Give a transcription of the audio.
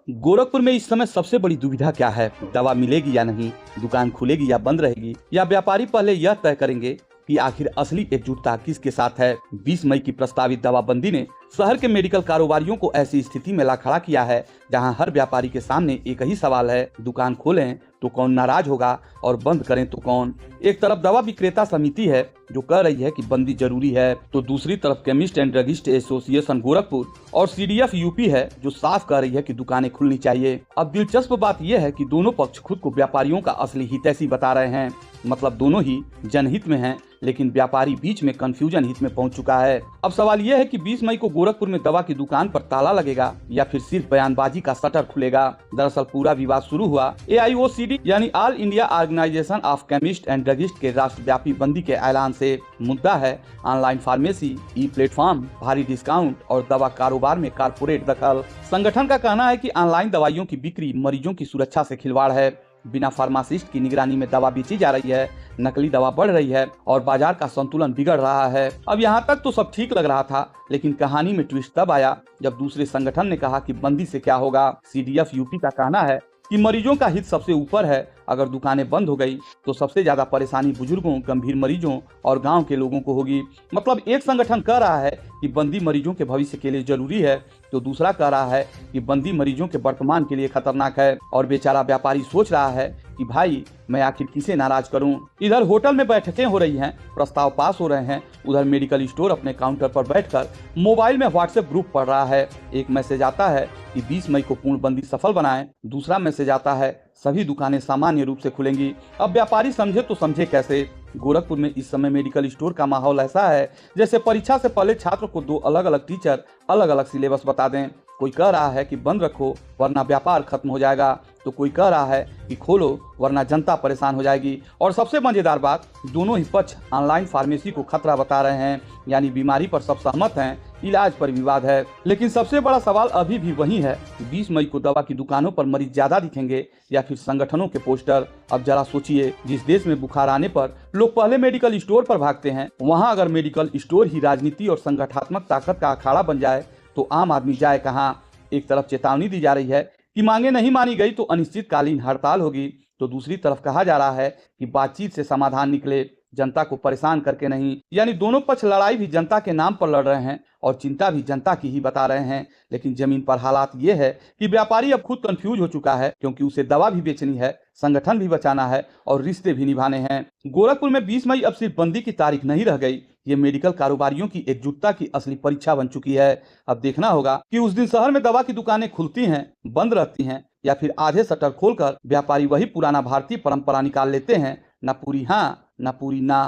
गोरखपुर में इस समय सबसे बड़ी दुविधा क्या है? दवा मिलेगी या नहीं, दुकान खुलेगी या बंद रहेगी, या व्यापारी पहले यह तय करेंगे कि आखिर असली एकजुटता किसके साथ है। 20 मई की प्रस्तावित दवाबंदी ने शहर के मेडिकल कारोबारियों को ऐसी स्थिति में ला खड़ा किया है जहां हर व्यापारी के सामने एक ही सवाल है, दुकान खोलें तो कौन नाराज होगा और बंद करें तो कौन। एक तरफ दवा विक्रेता समिति है जो कह रही है कि बंदी जरूरी है, तो दूसरी तरफ chemist and druggist association Gorakhpur और सीडीएफ यूपी है जो साफ कह रही है कि दुकानें खुलनी चाहिए। अब दिलचस्प बात यह है कि दोनों पक्ष खुद को व्यापारियों का असली हितैषी बता रहे हैं, मतलब दोनों ही जनहित में हैं, लेकिन व्यापारी बीच में कंफ्यूजन हित में पहुंच चुका है। अब सवाल यह है कि 20 मई को गोरखपुर में दवा की दुकान पर ताला लगेगा या फिर सिर्फ बयानबाजी का शटर खुलेगा। दरअसल पूरा विवाद शुरू हुआ AIOCD यानी all India organisation of chemist and druggist के राष्ट्रव्यापी बंदी के ऐलान से। मुद्दा है ऑनलाइन फार्मेसी, ई प्लेटफॉर्म, भारी डिस्काउंट और दवा कारोबार में कारपोरेट दखल। संगठन का कहना है कि ऑनलाइन दवाइयों की बिक्री मरीजों की सुरक्षा से खिलवाड़ है, बिना फार्मासिस्ट की निगरानी में दवा बेची जा रही है, नकली दवा बढ़ रही है और बाजार का संतुलन बिगड़ रहा है। अब यहाँ तक तो सब ठीक लग रहा था, लेकिन कहानी में ट्विस्ट तब आया जब दूसरे संगठन ने कहा कि बंदी से क्या होगा। CDF यूपी का कहना है कि मरीजों का हित सबसे ऊपर है, अगर दुकानें बंद हो गई तो सबसे ज्यादा परेशानी बुजुर्गों, गंभीर मरीजों और गांव के लोगों को होगी। मतलब एक संगठन कह रहा है कि बंदी मरीजों के भविष्य के लिए जरूरी है, तो दूसरा कह रहा है कि बंदी मरीजों के वर्तमान के लिए खतरनाक है। और बेचारा व्यापारी सोच रहा है कि भाई मैं आखिर किसे नाराज करूं। इधर होटल में बैठकें हो रही हैं, प्रस्ताव पास हो रहे हैं, उधर मेडिकल स्टोर अपने काउंटर पर बैठकर मोबाइल में व्हाट्सएप ग्रुप पढ़ रहा है। एक मैसेज आता है कि 20 मई को पूर्णबंदी सफल बनाएं, दूसरा मैसेज आता है सभी दुकानें सामान्य रूप से खुलेंगी। अब व्यापारी समझे तो समझे कैसे। गोरखपुर में इस समय मेडिकल स्टोर का माहौल ऐसा है जैसे परीक्षा से पहले छात्र को दो अलग अलग टीचर अलग अलग सिलेबस बता दें। कोई कह रहा है कि बंद रखो वरना व्यापार खत्म हो जाएगा, तो कोई कह रहा है कि खोलो वरना जनता परेशान हो जाएगी। और सबसे मजेदार बात, दोनों ही पक्ष ऑनलाइन फार्मेसी को खतरा बता रहे हैं, यानी बीमारी पर सब सहमत हैं, इलाज पर विवाद है। लेकिन सबसे बड़ा सवाल अभी भी वही है कि 20 मई को दवा की दुकानों पर मरीज ज्यादा दिखेंगे या फिर संगठनों के पोस्टर। अब जरा सोचिए, जिस देश में बुखार आने पर लोग पहले मेडिकल स्टोर पर भागते हैं, वहाँ अगर मेडिकल स्टोर ही राजनीति और संगठनात्मक ताकत का अखाड़ा बन जाए तो आम आदमी जाए कहाँ। एक तरफ चेतावनी दी जा रही है कि मांगे नहीं मानी गई तो अनिश्चितकालीन हड़ताल होगी, तो दूसरी तरफ कहा जा रहा है कि बातचीत से समाधान निकले, जनता को परेशान करके नहीं। यानी दोनों पक्ष लड़ाई भी जनता के नाम पर लड़ रहे हैं और चिंता भी जनता की ही बता रहे हैं। लेकिन जमीन पर हालात ये है कि व्यापारी अब खुद कंफ्यूज हो चुका है, क्योंकि उसे दवा भी बेचनी है, संगठन भी बचाना है और रिश्ते भी निभाने हैं। गोरखपुर में 20 मई अब सिर्फ बंदी की तारीख नहीं रह गई, ये मेडिकल कारोबारियों की एकजुटता की असली परीक्षा बन चुकी है। अब देखना होगा कि उस दिन शहर में दवा की दुकानें खुलती हैं, बंद रहती हैं, या फिर आधे शटर खोलकर व्यापारी वही पुराना भारतीय परंपरा निकाल लेते हैं, न पूरी हाँ न पूरी ना।